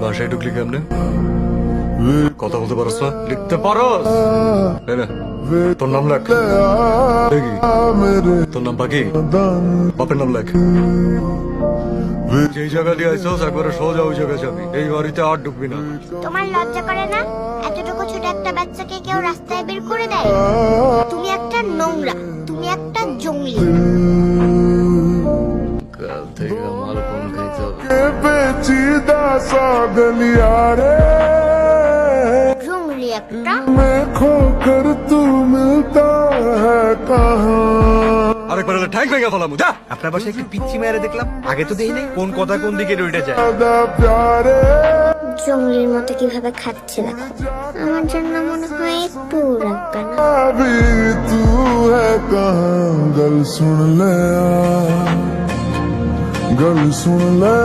বাসায় ঢুকলি কেমনে? কথা বলতে পারস না? লিখতে পারস? এই নে, তোর নাম লেখ দেখি। তোর নাম বাকি, বাপের নাম লেখ। যেই জায়গা দিয়ে আইসস একবারে সোজা ওই জায়গায় যাবি। এই বাড়িতে আর ঢুকবি না। তোমার লজ্জা করে না? এতটুকু ছোট একটা বাচ্চাকে কেউ রাস্তায় বের করে দেয়? তুমি একটা নোংরা, তুমি একটা জঙ্গলি। কাল থেকে মাল কম খাইতে হবে। জঙ্গলি একটা। আরেকবার এলে ঠ্যাং ভেঙে ফেলাম, যা। আপনার বাসায় একটু পিচ্ছি মেয়ারে দেখলাম, আগে তো দেখি নাই। কোন কথা কোন দিকে রইটা যায়? জঙ্গলির মতো কিভাবে খাচ্ছে দেখো। আমার জন্য মনে হয় একটু রাখবে না। गल सुन ले